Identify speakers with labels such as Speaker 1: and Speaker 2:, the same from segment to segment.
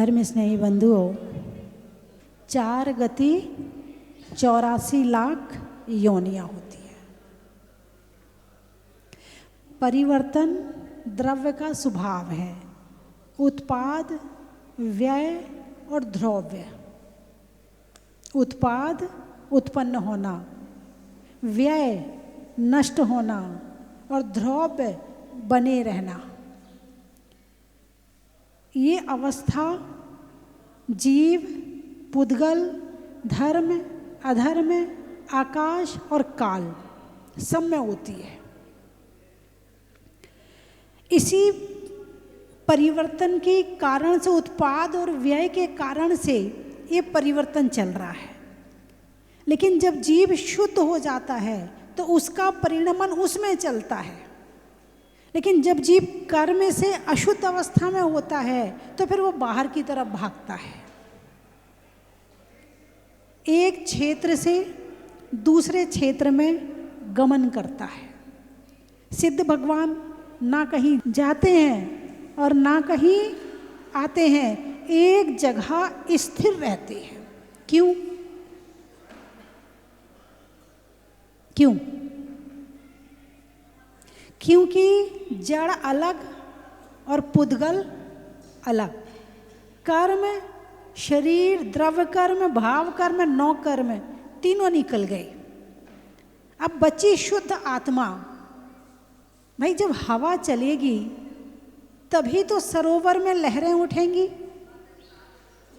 Speaker 1: धर्म स्नेही बंधुओं, 4 गति 84 लाख योनियां होती है। परिवर्तन द्रव्य का स्वभाव है, उत्पाद, व्यय और द्रव्य। उत्पाद उत्पन्न होना, व्यय नष्ट होना और द्रव्य बने रहना। ये अवस्था जीव, पुद्गल, धर्म, अधर्म, आकाश और काल सब में होती है। इसी परिवर्तन के कारण से, उत्पाद और व्यय के कारण से ये परिवर्तन चल रहा है। लेकिन जब जीव शुद्ध हो जाता है तो उसका परिणमन उसमें चलता है। लेकिन जब जीव कर्म से अशुद्ध अवस्था में होता है तो फिर वो बाहर की तरफ भागता है, एक क्षेत्र से दूसरे क्षेत्र में गमन करता है। सिद्ध भगवान ना कहीं जाते हैं और ना कहीं आते हैं, एक जगह स्थिर रहते हैं। क्यों? क्यों? क्योंकि जड़ अलग और पुद्गल अलग। कर्म, शरीर, द्रव्य कर्म, भाव कर्म, 9 कर्म तीनों निकल गए। अब बची शुद्ध आत्मा। भाई जब हवा चलेगी तभी तो सरोवर में लहरें उठेंगी।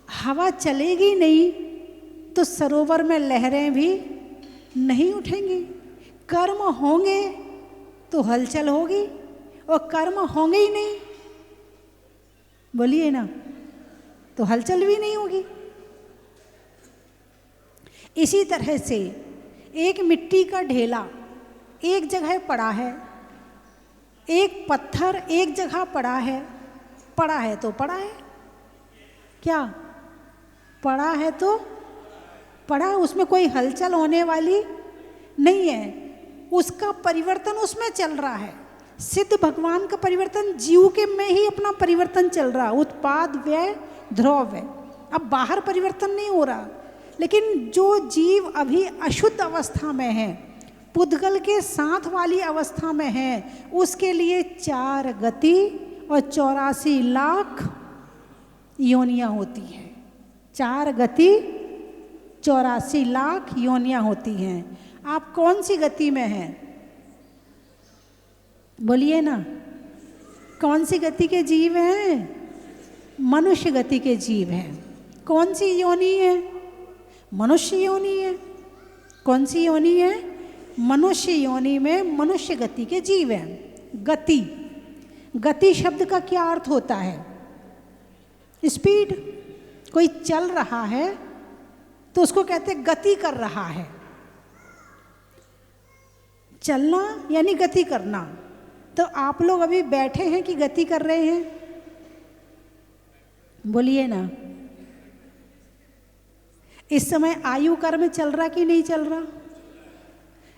Speaker 1: हवा चलेगी नहीं तो सरोवर में लहरें भी नहीं उठेंगी। कर्म होंगे तो हलचल होगी, और कर्म होंगे ही नहीं, बोलिए ना, तो हलचल भी नहीं होगी। इसी तरह से एक मिट्टी का ढेला एक जगह पड़ा है, एक पत्थर एक जगह पड़ा है तो पड़ा है। क्या पड़ा है तो पड़ा है, उसमें कोई हलचल होने वाली नहीं है। उसका परिवर्तन उसमें चल रहा है। सिद्ध भगवान का परिवर्तन जीव के में ही अपना परिवर्तन चल रहा, उत्पाद, व्यय, द्रव्य। अब बाहर परिवर्तन नहीं हो रहा। लेकिन जो जीव अभी अशुद्ध अवस्था में है, पुद्गल के साथ वाली अवस्था में है, उसके लिए 4 गति और 84 लाख योनियां होती हैं। 4 गति 84 लाख योनियां होती हैं। आप कौन सी गति में हैं? बोलिए ना, कौन सी गति के जीव हैं? मनुष्य गति के जीव हैं। कौन सी योनि है? मनुष्य योनि है। कौन सी योनि है? मनुष्य योनि में मनुष्य गति के जीव हैं। गति, गति शब्द का क्या अर्थ होता है? स्पीड। कोई चल रहा है तो उसको कहते हैं गति कर रहा है। चलना यानी गति करना। तो आप लोग अभी बैठे हैं कि गति कर रहे हैं? बोलिए ना। इस समय आयु कर्म चल रहा कि नहीं चल रहा?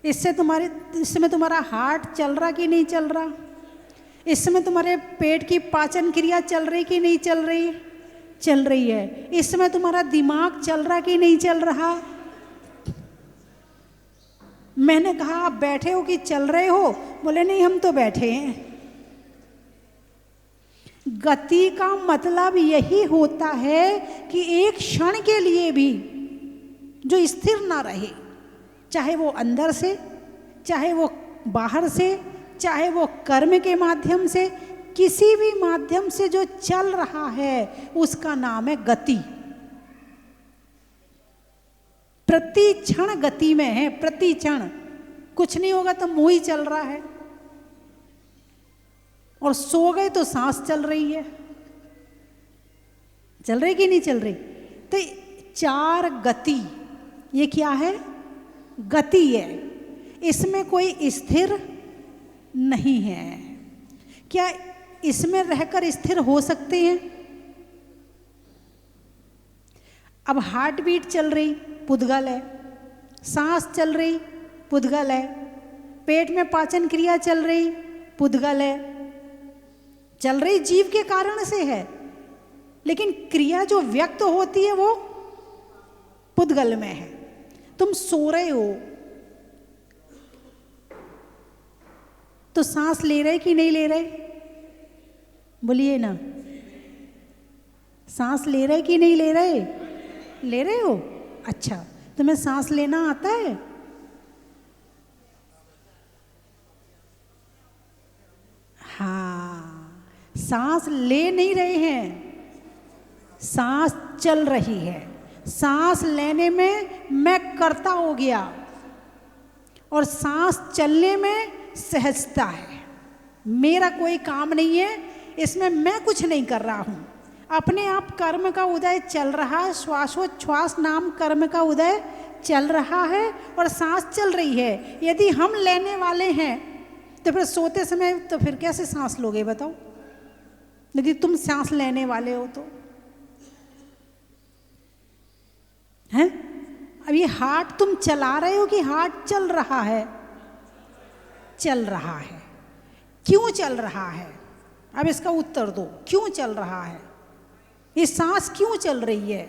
Speaker 1: इस समय तुम्हारा हार्ट चल रहा कि नहीं चल रहा? इस समय तुम्हारे पेट की पाचन क्रिया चल रही कि नहीं चल रही? चल रही है। इस समय तुम्हारा दिमाग चल रहा कि नहीं चल रहा? मैंने कहा आप बैठे हो कि चल रहे हो? बोले नहीं, हम तो बैठे हैं। गति का मतलब यही होता है कि एक क्षण के लिए भी जो स्थिर ना रहे, चाहे वो अंदर से, चाहे वो बाहर से, चाहे वो कर्म के माध्यम से, किसी भी माध्यम से जो चल रहा है उसका नाम है गति। प्रति क्षण गति में है। प्रति क्षण कुछ नहीं होगा तो मुंह ही चल रहा है, और सो गए तो सांस चल रही है। चल रही कि नहीं चल रही? तो 4 गति, ये क्या है? गति है। इसमें कोई स्थिर नहीं है। क्या इसमें रहकर स्थिर हो सकते हैं? अब हार्ट बीट चल रही, पुद्गल है। सांस चल रही, पुद्गल है। पेट में पाचन क्रिया चल रही, पुद्गल है। चल रही जीव के कारण से है, लेकिन क्रिया जो व्यक्त होती है वो पुद्गल में है। तुम सो रहे हो तो सांस ले रहे कि नहीं ले रहे? बोलिए ना, सांस ले रहे कि नहीं ले रहे? ले रहे हो। अच्छा, तुम्हें सांस लेना आता है? हाँ, सांस ले नहीं रहे हैं, सांस चल रही है। सांस लेने में मैं कर्ता हो गया और सांस चलने में सहजता है। मेरा कोई काम नहीं है, इसमें मैं कुछ नहीं कर रहा हूँ। अपने आप कर्म का उदय चल रहा है, श्वासोच्छ्वास नाम कर्म का उदय चल रहा है और सांस चल रही है। यदि हम लेने वाले हैं तो फिर सोते समय तो फिर कैसे सांस लोगे बताओ? यदि तुम सांस लेने वाले हो तो हैं? अब ये हार्ट तुम चला रहे हो कि हार्ट चल रहा है? चल रहा है। क्यों चल रहा है? अब इसका उत्तर दो, क्यों चल रहा है? ये सांस क्यों चल रही है?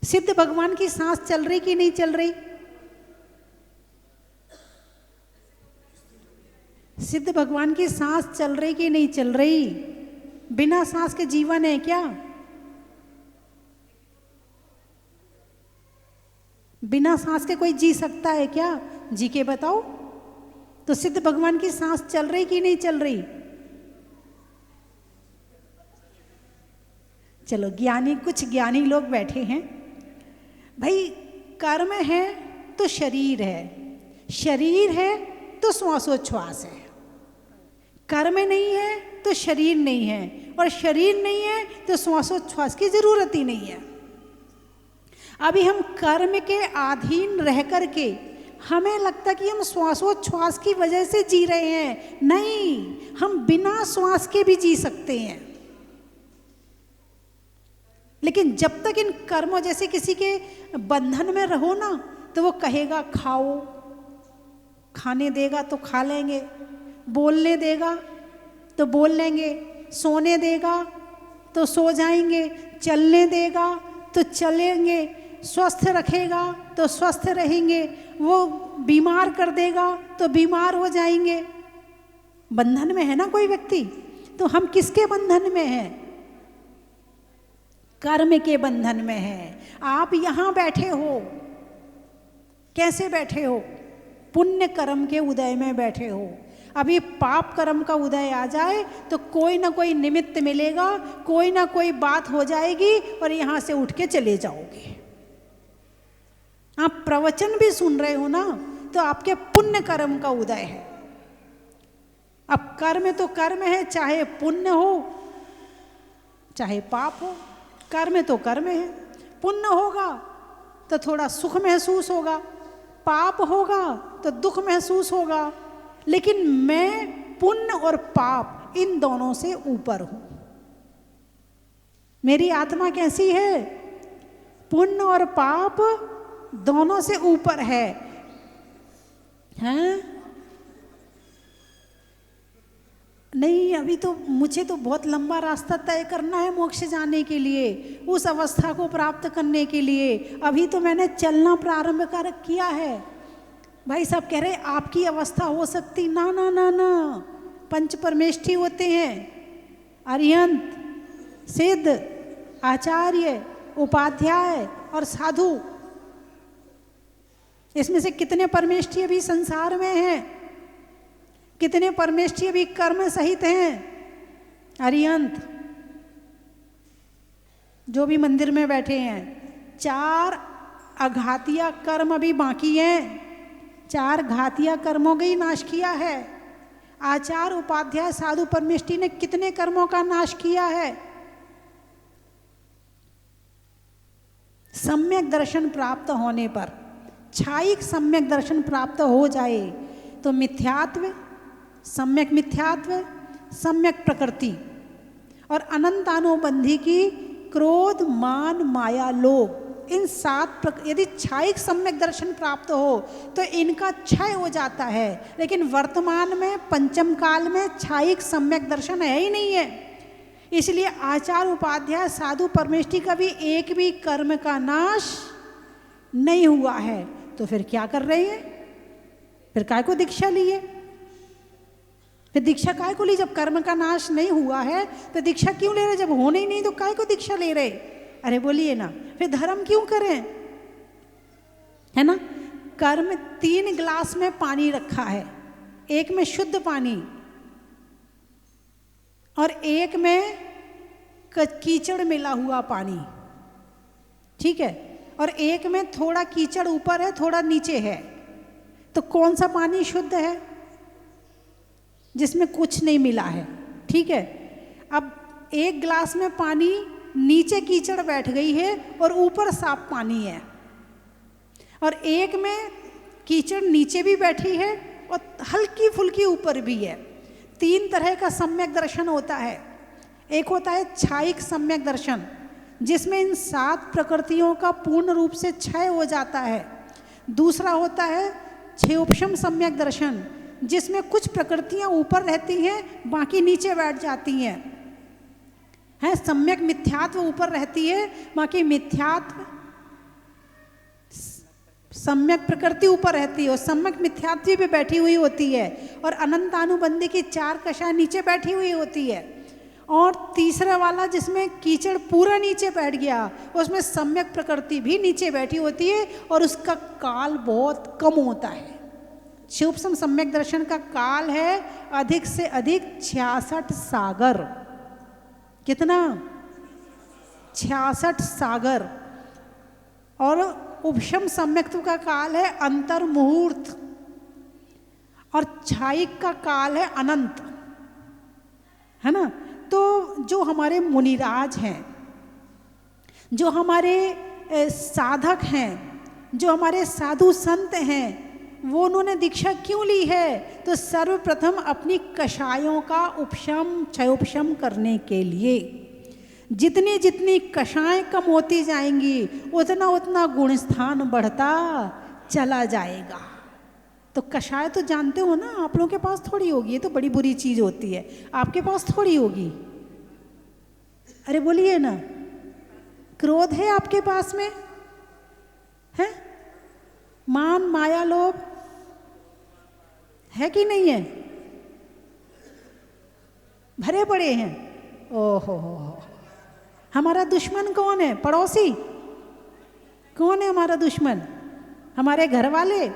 Speaker 1: सिद्ध भगवान की सांस चल रही कि नहीं चल रही? सिद्ध भगवान की सांस चल रही कि नहीं चल रही? बिना सांस के जीवन है क्या? बिना सांस के कोई जी सकता है क्या? जी के बताओ। तो सिद्ध भगवान की सांस चल रही कि नहीं चल रही? चलो, ज्ञानी, कुछ ज्ञानी लोग बैठे हैं। भाई, कर्म है तो शरीर है, शरीर है तो श्वासोच्छ्वास है। कर्म नहीं है तो शरीर नहीं है, और शरीर नहीं है तो श्वासोच्छ्वास की जरूरत ही नहीं है। अभी हम कर्म के अधीन रह करके हमें लगता कि हम श्वासोच्छ्वास की वजह से जी रहे हैं। नहीं, हम बिना श्वास के भी जी सकते हैं। लेकिन जब तक इन कर्मों, जैसे किसी के बंधन में रहो ना, तो वो कहेगा खाओ, खाने देगा तो खा लेंगे, बोलने देगा तो बोल लेंगे, सोने देगा तो सो जाएंगे, चलने देगा तो चलेंगे, स्वस्थ रखेगा तो स्वस्थ रहेंगे, वो बीमार कर देगा तो बीमार हो जाएंगे। बंधन में है ना कोई व्यक्ति, तो हम किसके बंधन में हैं? कर्म के बंधन में है। आप यहाँ बैठे हो, कैसे बैठे हो? पुण्य कर्म के उदय में बैठे हो। अभी पाप कर्म का उदय आ जाए तो कोई ना कोई निमित्त मिलेगा, कोई ना कोई बात हो जाएगी और यहाँ से उठ के चले जाओगे। आप प्रवचन भी सुन रहे हो ना, तो आपके पुण्य कर्म का उदय है। अब कर्म तो कर्म है, चाहे पुण्य हो चाहे पाप हो। कर्म तो कर्म है। पुण्य होगा तो थोड़ा सुख महसूस होगा, पाप होगा तो दुख महसूस होगा। लेकिन मैं पुण्य और पाप इन दोनों से ऊपर हूं। मेरी आत्मा कैसी है? पुण्य और पाप दोनों से ऊपर है। हैं? नहीं, अभी तो मुझे तो बहुत लंबा रास्ता तय करना है मोक्ष जाने के लिए, उस अवस्था को प्राप्त करने के लिए। अभी तो मैंने चलना प्रारंभ कर किया है। भाई साहब कह रहे आपकी अवस्था हो सकती, ना ना ना ना, पंच परमेष्ठी होते हैं, अरिहंत, सिद्ध, आचार्य, उपाध्याय और साधु। इसमें से कितने परमेष्ठी अभी संसार में हैं? कितने परमेष्ठी अभी कर्म सहित हैं? अरिहंत जो भी मंदिर में बैठे हैं, 4 अघातिया कर्म अभी बाकी हैं। 4 घातिया कर्मों का ही नाश किया है। आचार्य, उपाध्याय, साधु, परमेष्ठी ने कितने कर्मों का नाश किया है? सम्यक दर्शन प्राप्त होने पर, छायिक सम्यक दर्शन प्राप्त हो जाए तो मिथ्यात्व, सम्यक मिथ्यात्व, सम्यक प्रकृति और अनंतानुबंधी की क्रोध, मान, माया, लोभ, इन 7 यदि छायिक सम्यक दर्शन प्राप्त हो तो इनका क्षय हो जाता है। लेकिन वर्तमान में पंचम काल में छायिक सम्यक दर्शन है ही नहीं है। इसलिए आचार उपाध्याय साधु परमेष्ठी का भी एक भी कर्म का नाश नहीं हुआ है। तो फिर क्या कर रहे हैं? फिर काय को दीक्षा लिए? फिर दीक्षा काय को ली? जब कर्म का नाश नहीं हुआ है तो दीक्षा क्यों ले रहे? जब होने ही नहीं तो काय को दीक्षा ले रहे? अरे बोलिए ना, फिर धर्म क्यों करें? है ना? कर्म 3 गिलास में पानी रखा है, एक में शुद्ध पानी और एक में कीचड़ मिला हुआ पानी, ठीक है, और एक में थोड़ा कीचड़ ऊपर है थोड़ा नीचे है। तो कौन सा पानी शुद्ध है? जिसमें कुछ नहीं मिला है, ठीक है। अब एक गिलास में पानी, नीचे कीचड़ बैठ गई है और ऊपर साफ पानी है, और एक में कीचड़ नीचे भी बैठी है और हल्की फुल्की ऊपर भी है। 3 तरह का सम्यक दर्शन होता है। एक होता है छायिक सम्यक दर्शन, जिसमें इन 7 प्रकृतियों का पूर्ण रूप से क्षय हो जाता है। दूसरा होता है क्षयोपशम सम्यक दर्शन, जिसमें कुछ प्रकृतियां ऊपर रहती हैं बाकी नीचे बैठ जाती हैं। है सम्यक मिथ्यात्व ऊपर रहती है, बाकी मिथ्यात्व सम्यक प्रकृति ऊपर रहती है और सम्यक मिथ्यात्व भी बैठी हुई होती है, और अनंतानुबंधी की 4 कषाय नीचे बैठी हुई होती है। और तीसरा वाला जिसमें कीचड़ पूरा नीचे बैठ गया, उसमें सम्यक प्रकृति भी नीचे बैठी होती है और उसका काल बहुत कम होता है। शिवोपम सम्यक दर्शन का काल है अधिक से अधिक 66 सागर। कितना? 66 सागर। और उपशम सम्यक्त्व का काल है अंतर मुहूर्त, और छायिक का काल है अनंत, है ना। तो जो हमारे मुनिराज हैं, जो हमारे साधक हैं, जो हमारे साधु संत हैं, वो उन्होंने दीक्षा क्यों ली है? तो सर्वप्रथम अपनी कषायों का उपशम क्षयोपशम करने के लिए। जितनी जितनी कषाएं कम होती जाएंगी उतना उतना गुणस्थान बढ़ता चला जाएगा। तो कषाय तो जानते हो ना, आप लोगों के पास थोड़ी होगी, ये तो बड़ी बुरी चीज होती है, आपके पास थोड़ी होगी। अरे बोलिए ना, क्रोध है आपके पास में? है मान माया लोभ है कि नहीं है? भरे पड़े हैं। ओहो हो। हमारा दुश्मन कौन है? पड़ोसी? कौन है हमारा दुश्मन? हमारे घर वाले?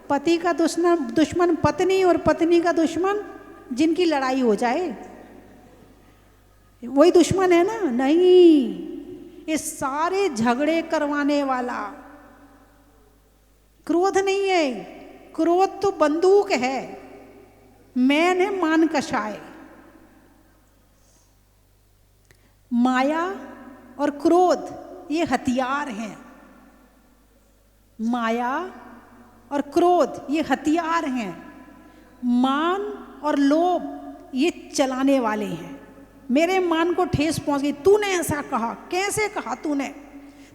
Speaker 1: पति का दुश्मन पत्नी, और पत्नी का दुश्मन जिनकी लड़ाई हो जाए, वही दुश्मन है ना? नहीं, ये सारे झगड़े करवाने वाला क्रोध नहीं है। क्रोध तो बंदूक है, मैन है मान कषाय। माया और क्रोध ये हथियार हैं। माया और क्रोध ये हथियार हैं। मान और लोभ ये चलाने वाले हैं। मेरे मान को ठेस पहुंच गई, तूने ऐसा कहा, कैसे कहा तूने?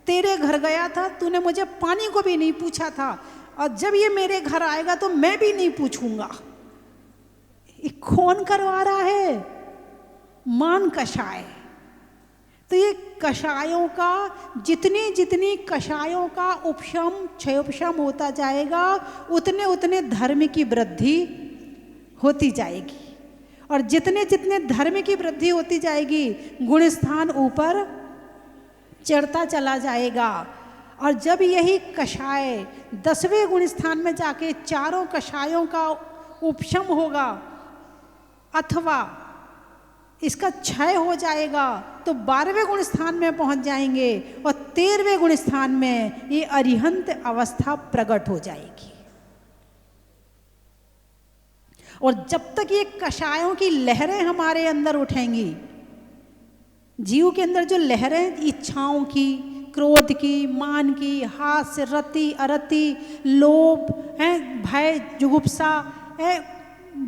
Speaker 1: तेरे घर गया था, तूने मुझे पानी को भी नहीं पूछा था, और जब ये मेरे घर आएगा तो मैं भी नहीं पूछूंगा। ये कौन करवा रहा है? मान कषाय। तो ये कषायों का, जितनी जितनी कषायों का उपशम क्षयोपशम होता जाएगा, उतने उतने धर्म की वृद्धि होती जाएगी, और जितने जितने धर्म की वृद्धि होती जाएगी गुणस्थान ऊपर चढ़ता चला जाएगा। और जब यही कषाय 10वें गुणस्थान में जाके चारों कषायों का उपशम होगा अथवा इसका क्षय हो जाएगा, तो 12वें गुणस्थान में पहुंच जाएंगे, और 13वें गुणस्थान में ये अरिहंत अवस्था प्रकट हो जाएगी। और जब तक ये कषायों की लहरें हमारे अंदर उठेंगी, जीव के अंदर जो लहरें इच्छाओं की, क्रोध की, मान की, हास्य, रति, अरति, लोभ है, भय, जुगुप्सा है,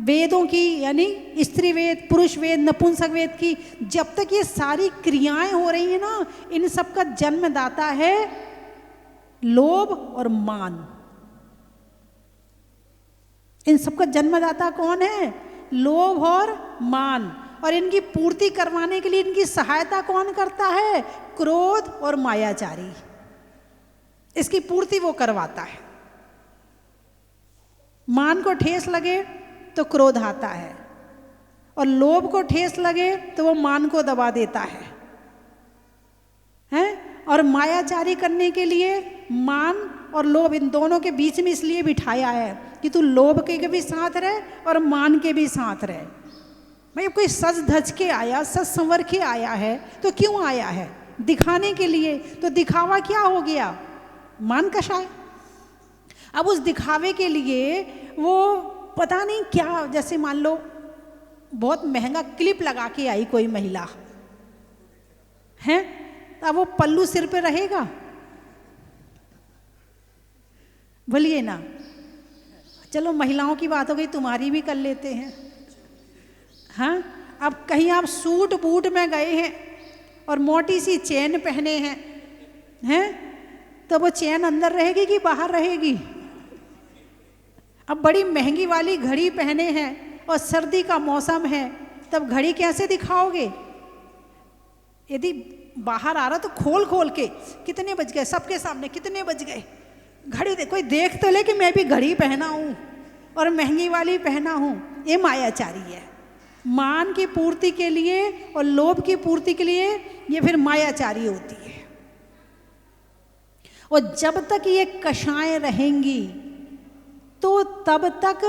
Speaker 1: वेदों की यानी स्त्री वेद, पुरुष वेद, नपुंसक वेद की, जब तक ये सारी क्रियाएं हो रही हैं ना, इन सब का जन्मदाता है लोभ और मान। इन सब का जन्मदाता कौन है? लोभ और मान। और इनकी पूर्ति करवाने के लिए इनकी सहायता कौन करता है? क्रोध और मायाचारी। इसकी पूर्ति वो करवाता है। मान को ठेस लगे तो क्रोध आता है, और लोभ को ठेस लगे तो वो मान को दबा देता है, हैं? और मायाचारी करने के लिए मान और लोभ इन दोनों के बीच में इसलिए बिठाया है कि तू लोभ के भी साथ रहे और मान के भी साथ रहे। भाई कोई सज धज के आया, सज संवर के आया है तो क्यों आया है? दिखाने के लिए। तो दिखावा क्या हो गया? मान कषाय। अब उस दिखावे के लिए वो पता नहीं क्या, जैसे मान लो बहुत महंगा क्लिप लगा के आई कोई महिला है, अब वो पल्लू सिर पे रहेगा? बोलिए ना। चलो महिलाओं की बात हो गई, तुम्हारी भी कर लेते हैं। हाँ, अब कहीं आप सूट बूट में गए हैं और मोटी सी चेन पहने हैं, तो वो चेन अंदर रहेगी कि बाहर रहेगी? अब बड़ी महंगी वाली घड़ी पहने हैं और सर्दी का मौसम है, तब घड़ी कैसे दिखाओगे? यदि बाहर आ रहा तो खोल खोल के कितने बज गए, सबके सामने कितने बज गए, घड़ी कोई देख तो ले कि मैं भी घड़ी पहना हूँ और महंगी वाली पहना हूँ। ये मायाचारी है। मान की पूर्ति के लिए और लोभ की पूर्ति के लिए ये फिर मायाचारी होती है। और जब तक ये कषाएं रहेंगी तो तब तक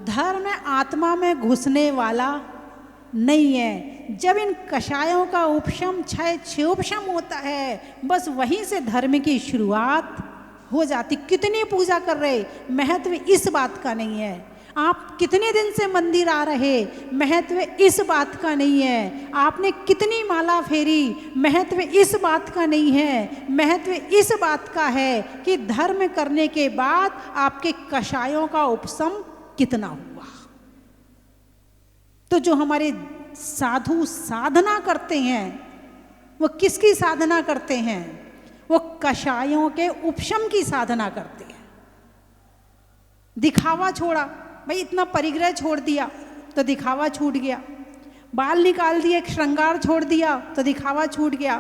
Speaker 1: धर्म आत्मा में घुसने वाला नहीं है। जब इन कषायों का उपशम क्षय क्षयोपशम होता है, बस वहीं से धर्म की शुरुआत हो जाती। कितनी पूजा कर रहे, महत्व इस बात का नहीं है। आप कितने दिन से मंदिर आ रहे, महत्व इस बात का नहीं है। आपने कितनी माला फेरी, महत्व इस बात का नहीं है। महत्व इस बात का है कि धर्म करने के बाद आपके कषायों का उपशम कितना हुआ। तो जो हमारे साधु साधना करते हैं, वो किसकी साधना करते हैं? वो कषायों के उपशम की साधना करते हैं। दिखावा छोड़ा, भाई इतना परिग्रह छोड़ दिया तो दिखावा छूट गया। बाल निकाल दिए, श्रृंगार छोड़ दिया तो दिखावा छूट गया।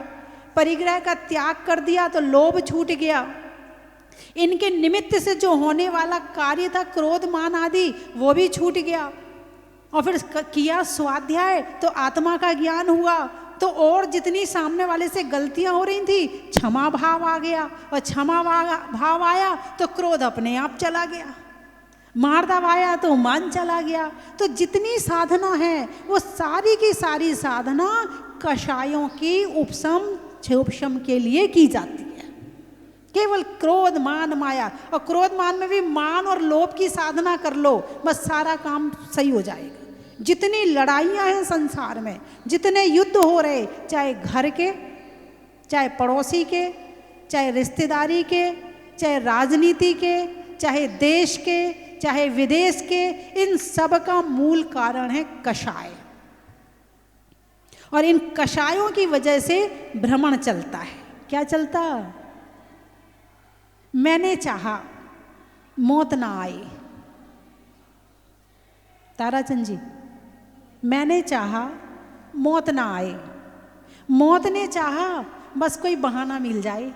Speaker 1: परिग्रह का त्याग कर दिया तो लोभ छूट गया। इनके निमित्त से जो होने वाला कार्य था, क्रोध मान आदि, वो भी छूट गया। और फिर किया स्वाध्याय तो आत्मा का ज्ञान हुआ, तो और जितनी सामने वाले से गलतियां हो रही थी, क्षमा भाव आ गया। और क्षमा भाव आया तो क्रोध अपने आप चला गया। मार्दव आया तो मान चला गया। तो जितनी साधना है वो सारी की सारी साधना कषायों की उपशम क्षयोपशम के लिए की जाती है। केवल क्रोध मान माया, और क्रोध मान में भी मान और लोभ की साधना कर लो, बस सारा काम सही हो जाएगा। जितनी लड़ाइयाँ हैं संसार में, जितने युद्ध हो रहे, चाहे घर के, चाहे पड़ोसी के, चाहे रिश्तेदारी के, चाहे राजनीति के, चाहे देश के, चाहे विदेश के, इन सब का मूल कारण है कषाय। और इन कषायों की वजह से भ्रमण चलता है। क्या चलता? मैंने चाहा मौत ना आई। ताराचंद जी, मैंने चाहा मौत ना आए। मौत ने चाहा बस कोई बहाना मिल जाए।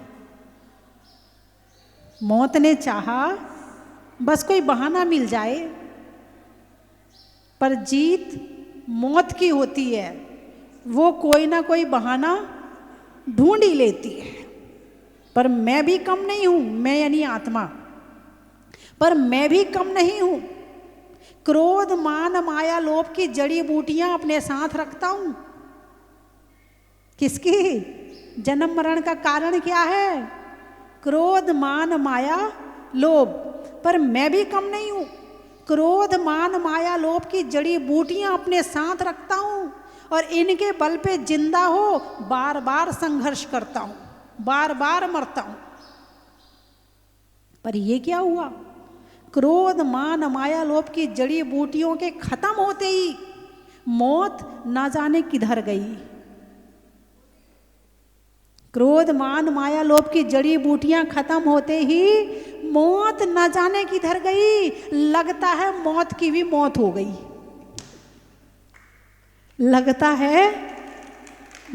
Speaker 1: मौत ने चाहा बस कोई बहाना मिल जाए। पर जीत मौत की होती है, वो कोई ना कोई बहाना ढूंढ ही लेती है। पर मैं भी कम नहीं हूं, मैं यानी आत्मा, पर मैं भी कम नहीं हूं। क्रोध मान माया लोभ की जड़ी बूटियां अपने साथ रखता हूं। किसकी? जन्म मरण का कारण क्या है? क्रोध मान माया लोभ। पर मैं भी कम नहीं हूं। क्रोध मान माया लोभ की जड़ी बूटियां अपने साथ रखता हूं, और इनके बल पे जिंदा हो बार बार संघर्ष करता हूं, बार बार मरता हूं। पर ये क्या हुआ? क्रोध मान माया लोभ की जड़ी बूटियों के खत्म होते ही मौत ना जाने किधर गई। क्रोध मान माया लोभ की जड़ी बूटियां खत्म होते ही मौत न जाने किधर गई। लगता है मौत की भी मौत हो गई। लगता है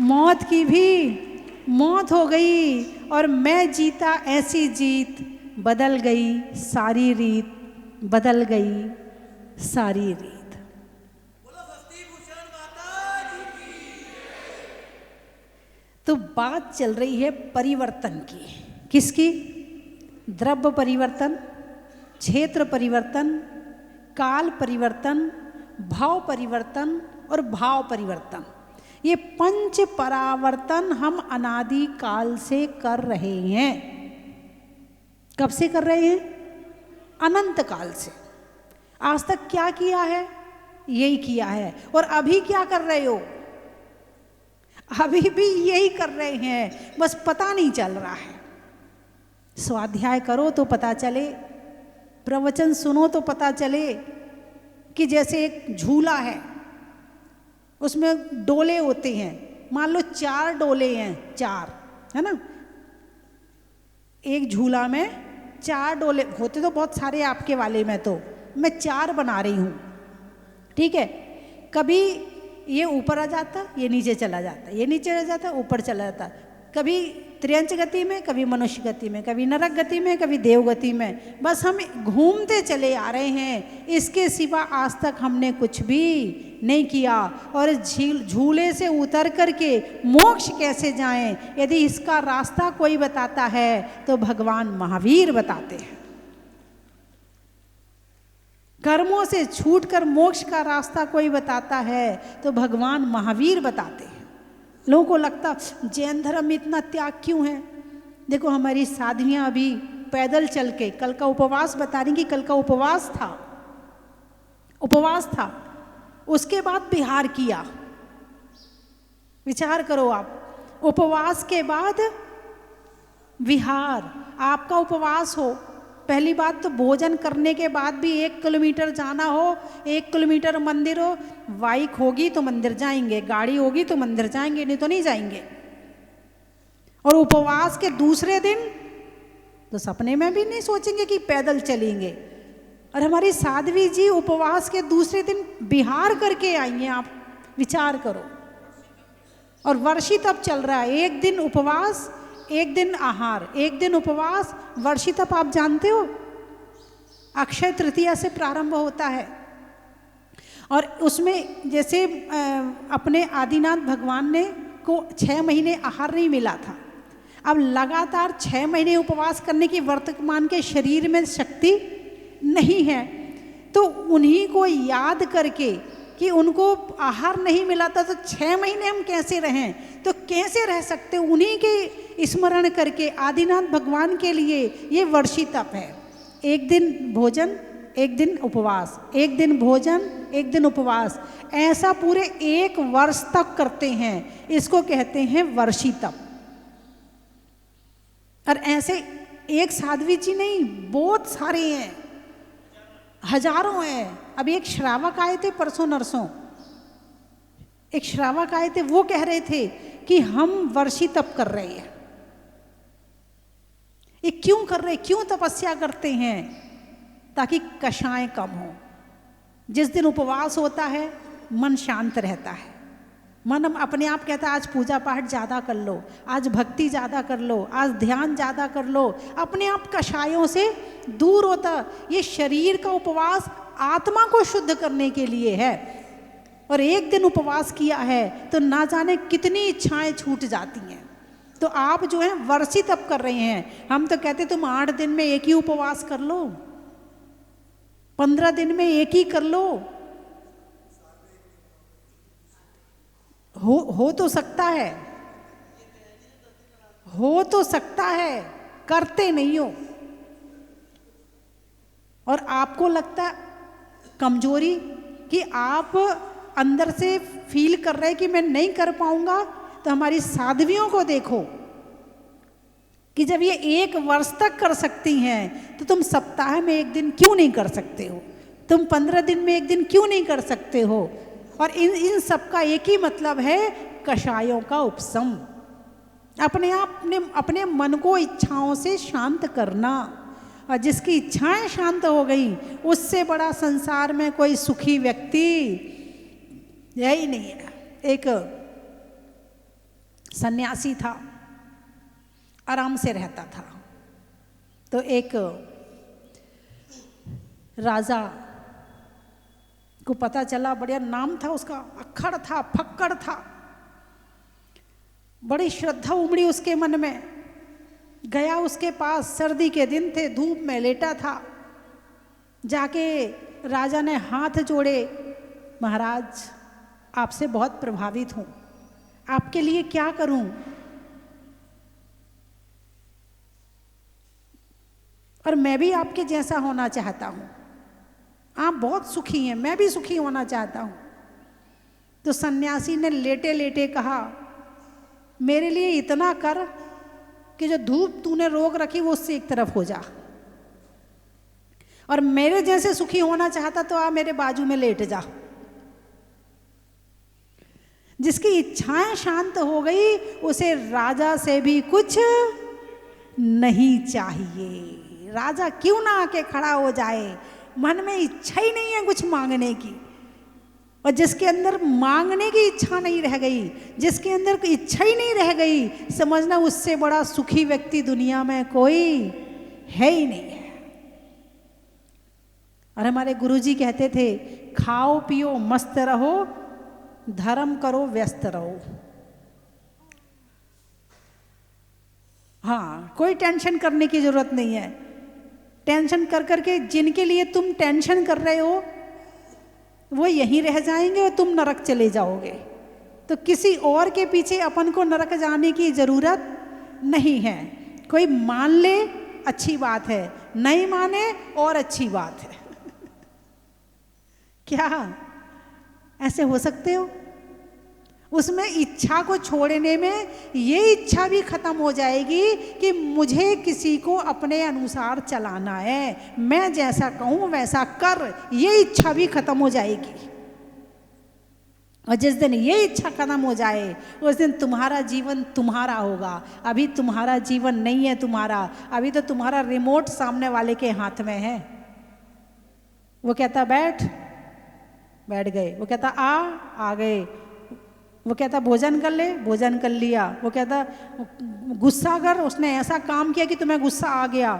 Speaker 1: मौत की भी मौत हो गई और मैं जीता ऐसी जीत, बदल गई सारी रीत, बदल गई सारी रीत। तो बात चल रही है परिवर्तन की। किसकी? द्रव्य परिवर्तन, क्षेत्र परिवर्तन, काल परिवर्तन, भाव परिवर्तन और भाव परिवर्तन। ये पंच परावर्तन हम अनादि काल से कर रहे हैं। कब से कर रहे हैं? अनंत काल से। आज तक क्या किया है? यही किया है। और अभी क्या कर रहे हो? अभी भी यही कर रहे हैं, बस पता नहीं चल रहा है। स्वाध्याय करो तो पता चले, प्रवचन सुनो तो पता चले कि जैसे एक झूला है, उसमें डोले होते हैं। मान लो 4 डोले हैं, 4 है ना। एक झूला में 4 डोले होते, तो बहुत सारे आपके वाले में, तो मैं 4 बना रही हूँ, ठीक है। कभी ये ऊपर आ जाता, ये नीचे चला जाता, ये नीचे आ जाता, ऊपर चला जाता। कभी त्रियंच गति में, कभी मनुष्य गति में, कभी नरक गति में, कभी देव गति में। बस हम घूमते चले आ रहे हैं, इसके सिवा आज तक हमने कुछ भी नहीं किया। और झूले से उतर करके मोक्ष कैसे जाएं, यदि इसका रास्ता कोई बताता है तो भगवान महावीर बताते हैं। कर्मों से छूटकर मोक्ष का रास्ता कोई बताता है तो भगवान महावीर बताते हैं। लोगों को लगता जैन धर्म में इतना त्याग क्यों है? देखो हमारी साधवियाँ अभी पैदल चल के, कल का उपवास बता रही कि कल का उपवास था, उसके बाद विहार किया। विचार करो आप, उपवास के बाद विहार। आपका उपवास हो, पहली बात तो भोजन करने के बाद भी 1 किलोमीटर जाना हो, 1 किलोमीटर मंदिर हो, बाइक होगी तो मंदिर जाएंगे, गाड़ी होगी तो मंदिर जाएंगे, नहीं तो नहीं जाएंगे। और उपवास के दूसरे दिन तो सपने में भी नहीं सोचेंगे कि पैदल चलेंगे। और हमारी साध्वी जी उपवास के दूसरे दिन बिहार करके आई हैं, आप विचार करो। और वर्षी तप चल रहा है, 1 दिन उपवास, 1 दिन आहार, 1 दिन उपवास। वर्षी तप आप जानते हो, अक्षय तृतीया से प्रारंभ होता है। और उसमें जैसे अपने आदिनाथ भगवान ने को 6 महीने आहार नहीं मिला था, अब लगातार 6 महीने उपवास करने की वर्तमान के शरीर में शक्ति नहीं है, तो उन्हीं को याद करके कि उनको आहार नहीं मिला था, तो 6 महीने हम कैसे रहें, तो कैसे रह सकते, उन्हीं के स्मरण करके आदिनाथ भगवान के लिए ये वर्षी तप है। 1 दिन भोजन, 1 दिन उपवास, 1 दिन भोजन, 1 दिन उपवास, ऐसा पूरे 1 वर्ष तक करते हैं। इसको कहते हैं वर्षी तप। और ऐसे एक साध्वी जी नहीं, बहुत सारे हैं, हजारों हैं। अभी एक श्रावक आए थे परसों नरसों, एक श्रावक आए थे, वो कह रहे थे कि हम वर्षी तप कर रहे हैं। ये क्यों कर रहे, क्यों तपस्या करते हैं? ताकि कषाय कम हो। जिस दिन उपवास होता है मन शांत रहता है, मन अपने आप कहता है आज पूजा पाठ ज़्यादा कर लो, आज भक्ति ज़्यादा कर लो, आज ध्यान ज़्यादा कर लो, अपने आप कषायों से दूर होता। ये शरीर का उपवास आत्मा को शुद्ध करने के लिए है। और 1 दिन उपवास किया है तो ना जाने कितनी इच्छाएं छूट जाती हैं। तो आप जो है वर्षी तप कर रहे हैं। हम तो कहते तुम 8 दिन में 1 ही उपवास कर लो, 15 दिन में 1 ही कर लो। हो तो सकता है, हो तो सकता है, करते नहीं हो। और आपको लगता कमजोरी कि आप अंदर से फील कर रहे हैं कि मैं नहीं कर पाऊंगा, तो हमारी साध्वियों को देखो कि जब ये 1 वर्ष तक कर सकती हैं तो तुम सप्ताह में 1 दिन क्यों नहीं कर सकते हो? तुम 15 दिन में 1 दिन क्यों नहीं कर सकते हो? और इन सब का एक ही मतलब है, कषायों का उपशम। अपने आप ने अपने मन को इच्छाओं से शांत करना। और जिसकी इच्छाएं शांत हो गई, उससे बड़ा संसार में कोई सुखी व्यक्ति यही नहीं है। एक सन्यासी था, आराम से रहता था। तो एक राजा को पता चला, बढ़िया नाम था उसका, अक्खड़ था, फक्कड़ था, बड़ी श्रद्धा उमड़ी उसके मन में। गया उसके पास, सर्दी के दिन थे, धूप में लेटा था। जाके राजा ने हाथ जोड़े, महाराज आपसे बहुत प्रभावित हूं, आपके लिए क्या करूं? और मैं भी आपके जैसा होना चाहता हूं। आप बहुत सुखी हैं, मैं भी सुखी होना चाहता हूं। तो सन्यासी ने लेटे लेटे कहा, मेरे लिए इतना कर कि जो धूप तूने रोक रखी वो उससे एक तरफ हो जा, और मेरे जैसे सुखी होना चाहता तो आ मेरे बाजू में लेट जा। जिसकी इच्छाएं शांत हो गई उसे राजा से भी कुछ नहीं चाहिए। राजा क्यों ना आके खड़ा हो जाए, मन में इच्छा ही नहीं है कुछ मांगने की। और जिसके अंदर मांगने की इच्छा नहीं रह गई, जिसके अंदर इच्छा ही नहीं रह गई, समझना उससे बड़ा सुखी व्यक्ति दुनिया में कोई है ही नहीं है। और हमारे गुरुजी कहते थे, खाओ पियो मस्त रहो, धर्म करो व्यस्त रहो। हाँ, कोई टेंशन करने की जरूरत नहीं है। टेंशन कर करके जिनके लिए तुम टेंशन कर रहे हो वो यहीं रह जाएंगे और तुम नरक चले जाओगे। तो किसी और के पीछे अपन को नरक जाने की जरूरत नहीं है। कोई मान ले अच्छी बात है, नहीं माने और अच्छी बात है। क्या ऐसे हो सकते हो? उसमें इच्छा को छोड़ने में ये इच्छा भी खत्म हो जाएगी कि मुझे किसी को अपने अनुसार चलाना है, मैं जैसा कहूं वैसा कर, ये इच्छा भी खत्म हो जाएगी। और जिस दिन ये इच्छा खत्म हो जाए उस दिन तुम्हारा जीवन तुम्हारा होगा। अभी तुम्हारा जीवन नहीं है तुम्हारा, अभी तो तुम्हारा रिमोट सामने वाले के हाथ में है। वो कहता बैठ, बैठ गए। वो कहता आ गए। वो कहता भोजन कर ले, भोजन कर लिया। वो कहता गुस्सा कर, उसने ऐसा काम किया कि तुम्हें गुस्सा आ गया।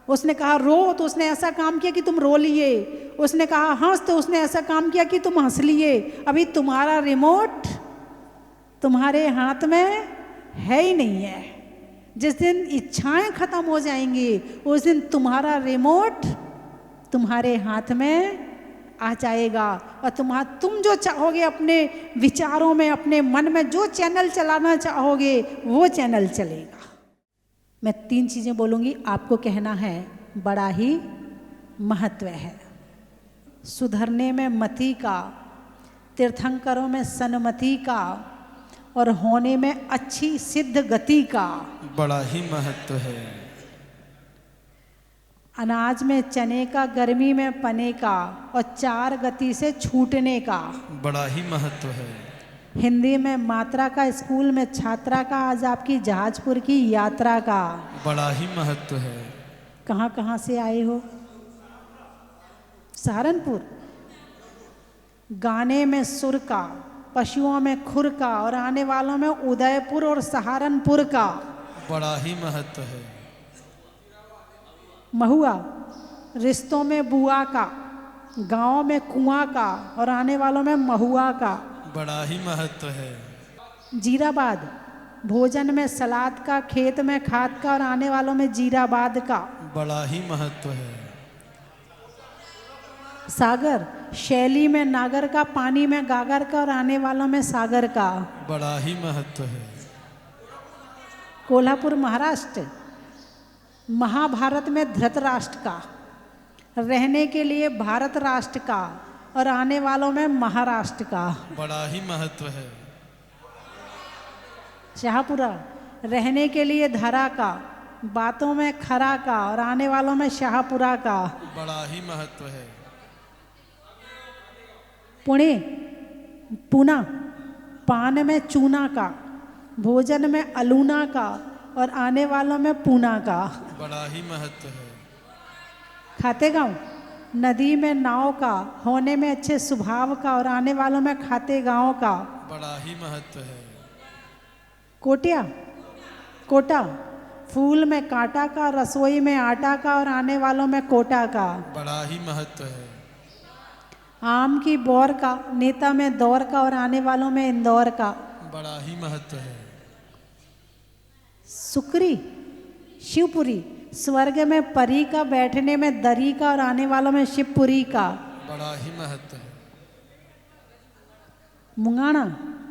Speaker 1: उसने कहा रो, तो उसने ऐसा काम किया कि तुम रो लिए। उसने कहा हंस, तो उसने ऐसा काम किया कि तुम हंस लिए। अभी तुम्हारा रिमोट तुम्हारे हाथ में है ही नहीं है। जिस दिन इच्छाएं खत्म हो जाएंगी उस दिन तुम्हारा रिमोट तुम्हारे हाथ में आ जाएगा। और तुम जो चाहोगे अपने विचारों में, अपने मन में जो चैनल चलाना चाहोगे वो चैनल चलेगा। मैं 3 चीज़ें बोलूँगी, आपको कहना है, बड़ा ही महत्व है। सुधरने में मति का, तीर्थंकरों में सन्मति का, और होने में अच्छी सिद्ध गति का
Speaker 2: बड़ा ही महत्व है।
Speaker 1: अनाज में चने का, गर्मी में पने का, और 4 गति से छूटने का
Speaker 2: बड़ा ही महत्व है।
Speaker 1: हिंदी में मात्रा का, स्कूल में छात्रा का, आज आपकी जहाजपुर की यात्रा का
Speaker 2: बड़ा ही महत्व है।
Speaker 1: कहाँ कहाँ से आए हो? सहारनपुर। गाने में सुर का, पशुओं में खुर का, और आने वालों में उदयपुर और सहारनपुर का
Speaker 2: बड़ा ही महत्व है।
Speaker 1: महुआ, रिश्तों में बुआ का, गांव में कुआं का, और आने वालों में महुआ का
Speaker 2: बड़ा ही महत्व है।
Speaker 1: जीराबाद, भोजन में सलाद का, खेत में खाद का, और आने वालों में जीराबाद का
Speaker 2: बड़ा ही महत्व है।
Speaker 1: सागर, शैली में नागर का, पानी में गागर का, और आने वालों में सागर का
Speaker 2: बड़ा ही महत्व है।
Speaker 1: कोल्हापुर महाराष्ट्र, महाभारत में धृतराष्ट्र का, रहने के लिए भारत राष्ट्र का, और आने वालों में महाराष्ट्र का
Speaker 2: बड़ा ही महत्व है।
Speaker 1: शाहपुरा, रहने के लिए धरा का, बातों में खरा का, और आने वालों में शाहपुरा का
Speaker 2: बड़ा ही महत्व है।
Speaker 1: पुणे, पूना, पान में चूना का, भोजन में अलूना का, और आने वालों में पूना का
Speaker 2: बड़ा ही महत्व है।
Speaker 1: खातेगांव, नदी में नाव का, होने में अच्छे स्वभाव का और आने वालों में खाते गाँव का।
Speaker 2: बड़ा ही महत्व है।
Speaker 1: कोटिया, कोटा, फूल में कांटा का, रसोई में आटा का और आने वालों में कोटा का।
Speaker 2: बड़ा ही महत्व है।
Speaker 1: आम की बौर का, नेता में दौर का और आने वालों में इंदौर का।
Speaker 2: बड़ा ही महत्व है।
Speaker 1: सुकरी, शिवपुरी, स्वर्ग में परी का, बैठने में दरी का और आने वालों में शिवपुरी का।
Speaker 2: बड़ा ही महत्व है।
Speaker 1: मुंगाना,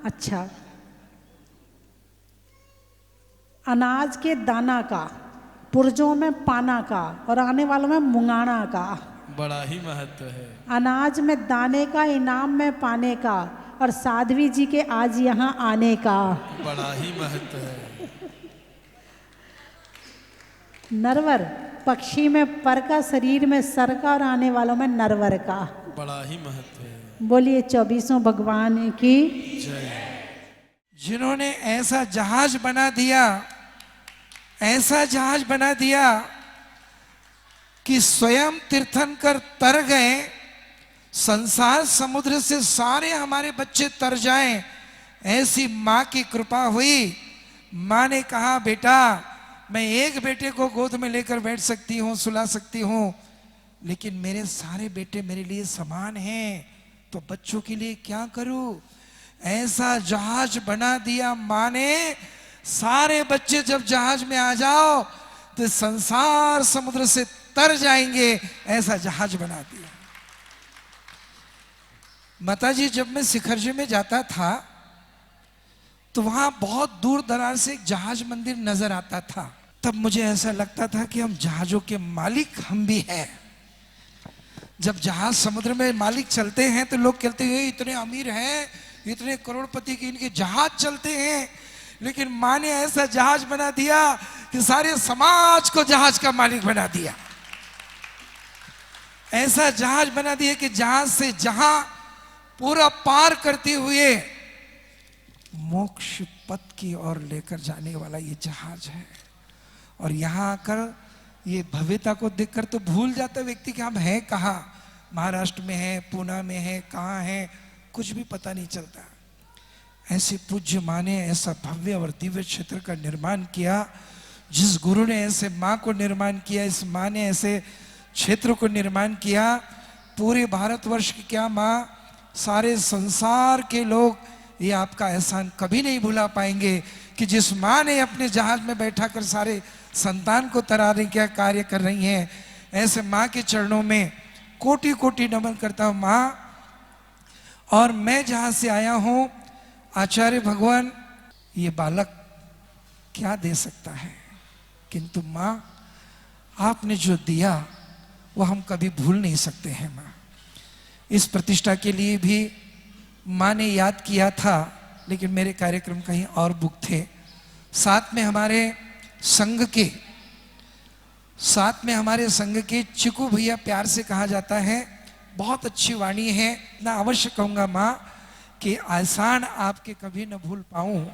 Speaker 1: अच्छा, अनाज के दाना का, पुर्जों में पाना का और आने वालों में मुंगाना का।
Speaker 2: बड़ा ही महत्व है।
Speaker 1: अनाज में दाने का, इनाम में पाने का और साध्वी जी के आज यहाँ आने का।
Speaker 2: बड़ा ही महत्व है।
Speaker 1: नरवर, पक्षी में पर का, शरीर में सर का और आने वालों में नरवर का।
Speaker 2: बड़ा ही महत्व है।
Speaker 1: बोलिए 24वें भगवान की
Speaker 2: जय।
Speaker 3: जिन्होंने ऐसा जहाज बना दिया, ऐसा जहाज बना दिया कि स्वयं तीर्थंकर तर गए, संसार समुद्र से सारे हमारे बच्चे तर जाएं, ऐसी माँ की कृपा हुई। माँ ने कहा बेटा मैं एक बेटे को गोद में लेकर बैठ सकती हूँ, सुला सकती हूँ, लेकिन मेरे सारे बेटे मेरे लिए समान हैं, तो बच्चों के लिए क्या करूं? ऐसा जहाज बना दिया माँ ने, सारे बच्चे जब जहाज में आ जाओ तो संसार समुद्र से तर जाएंगे, ऐसा जहाज बना दिया। माताजी जब मैं शिखरजी में जाता था तो वहां बहुत दूर दराज से एक जहाज मंदिर नजर आता था। तब मुझे ऐसा लगता था कि हम जहाजों के मालिक हम भी हैं। जब जहाज समुद्र में मालिक चलते हैं तो लोग कहते हैं इतने अमीर हैं, इतने करोड़पति के इनके जहाज चलते हैं, लेकिन माँ ने ऐसा जहाज बना दिया कि सारे समाज को जहाज का मालिक बना दिया। ऐसा जहाज बना दिया कि जहाज से जहां पूरा पार करते हुए मोक्ष पथ की ओर लेकर जाने वाला ये जहाज है। और यहां आकर ये भव्यता को देखकर तो भूल जाता व्यक्ति कि हम हैं कहाँ, महाराष्ट्र में है, पूना में है, कहाँ है, कुछ भी पता नहीं चलता। ऐसे पूज्य माँ ने ऐसा भव्य और दिव्य क्षेत्र का निर्माण किया। जिस गुरु ने ऐसे माँ को निर्माण किया, इस माँ ने ऐसे क्षेत्र को निर्माण किया, पूरे भारतवर्ष की क्या माँ, सारे संसार के लोग ये आपका एहसान कभी नहीं भुला पाएंगे कि जिस माँ ने अपने जहाज में बैठा कर सारे संतान को तराने का कार्य कर रही हैं। ऐसे माँ के चरणों में कोटि कोटि नमन करता हूँ माँ। और मैं जहाँ से आया हूँ, आचार्य भगवान ये बालक क्या दे सकता है, किंतु माँ आपने जो दिया वो हम कभी भूल नहीं सकते हैं। माँ इस प्रतिष्ठा के लिए भी माँ ने याद किया था, लेकिन मेरे कार्यक्रम कहीं और बुक थे। साथ में हमारे संघ के चिकू भैया, प्यार से कहा जाता है, बहुत अच्छी वाणी है। मैं अवश्य कहूँगा माँ कि आसान आपके कभी न भूल पाऊँ।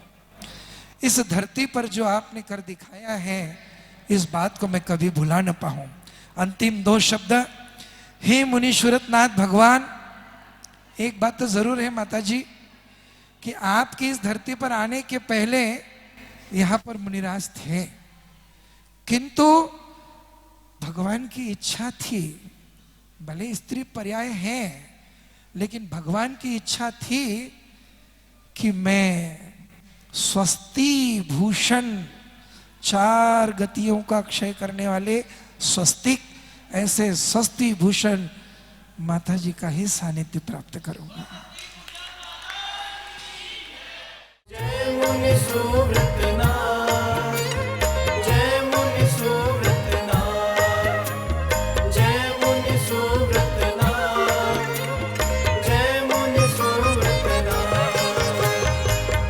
Speaker 3: इस धरती पर जो आपने कर दिखाया है, इस बात को मैं कभी भुला न पाऊँ। अंतिम 2 शब्द, हे मुनीश्वरनाथ भगवान, एक बात तो जरूर है माता जी कि आपकी इस धरती पर आने के पहले यहाँ पर मुनिराज थे, किंतु भगवान की इच्छा थी, भले स्त्री पर्याय है, लेकिन भगवान की इच्छा थी कि मैं स्वस्ति भूषण 4 गतियों का क्षय करने वाले स्वस्तिक, ऐसे स्वस्ति भूषण माता जी का ही सानिध्य प्राप्त करूंगा।
Speaker 4: जय मुनि सुव्रतनाथ, जय मुनि सुव्रतनाथ, जय मुनि सुव्रतनाथ, जय मुनि सुव्रतनाथ।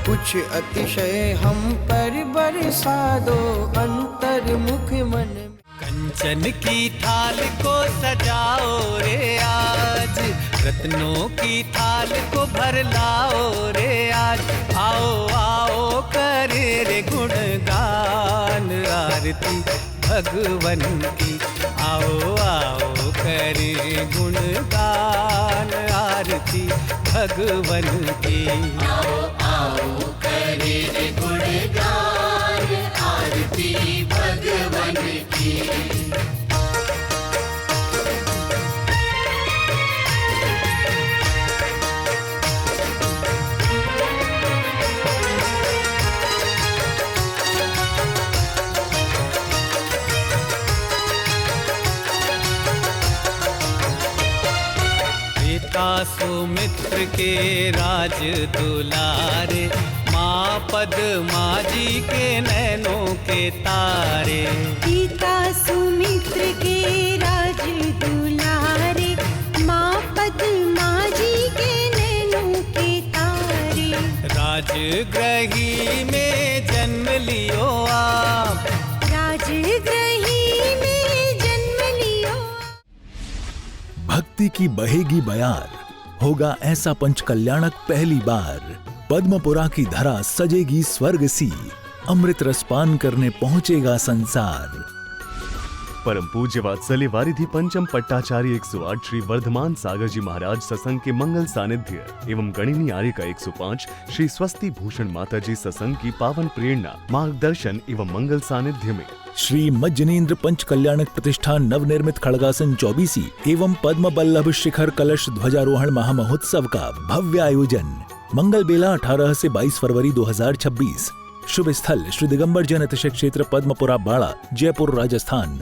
Speaker 4: कुछ अतिशय हम पर बरसा दो, अंतर्मुख मन में कंचन की थाल को सजाओ रे आज, रत्नों की थाल को भर लाओ रे आज। आओ आओ करे रे गुणगान आरती भगवन की, आओ आओ करें गुणगान आरती भगवन की। आओ आओ करें गुणगान आरती भगवन की। सुमित्र के राज दुलारे, माँ पद्मा जी के नैनों के तारे।
Speaker 5: पिता सुमित्र के राज दुलारे, माँ पद्मा जी के नैनों के तारे।
Speaker 4: राजगृही में जन्म लियो आप,
Speaker 5: राजगृही में जन्म लियो।
Speaker 6: भक्ति की बहेगी बयार, होगा ऐसा पंचकल्याणक पहली बार। पद्मपुरा की धरा सजेगी स्वर्ग सी, अमृत रसपान करने पहुंचेगा संसार।
Speaker 7: परम पूज्य वात्सल्य वारिधि पंचम पट्टाचार्य 108 श्री वर्धमान सागर जी महाराज सत्संग के मंगल सानिध्य एवं गणिनी आर्य का 105 श्री स्वस्ति भूषण माता जी सत्संग की पावन प्रेरणा, मार्गदर्शन एवं मंगल सानिध्य में
Speaker 6: श्री मज्जनेन्द्र पंच कल्याणक प्रतिष्ठान नवनिर्मित खड़गासन 24 एवं पद्म बल्लभ शिखर कलश ध्वजारोहण महामहोत्सव का भव्य आयोजन। मंगल बेला 18 से 22 फरवरी 2026। शुभ स्थल श्री दिगंबर जैन तीर्थ क्षेत्र पद्मपुरा बाड़ा, जयपुर, राजस्थान।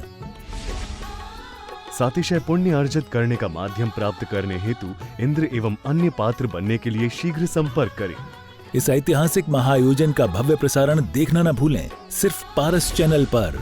Speaker 7: सातिशय पुण्य अर्जित करने का माध्यम प्राप्त करने हेतु इंद्र एवं अन्य पात्र बनने के लिए शीघ्र संपर्क करें।
Speaker 6: इस ऐतिहासिक महाआयोजन का भव्य प्रसारण देखना न भूलें, सिर्फ पारस चैनल पर।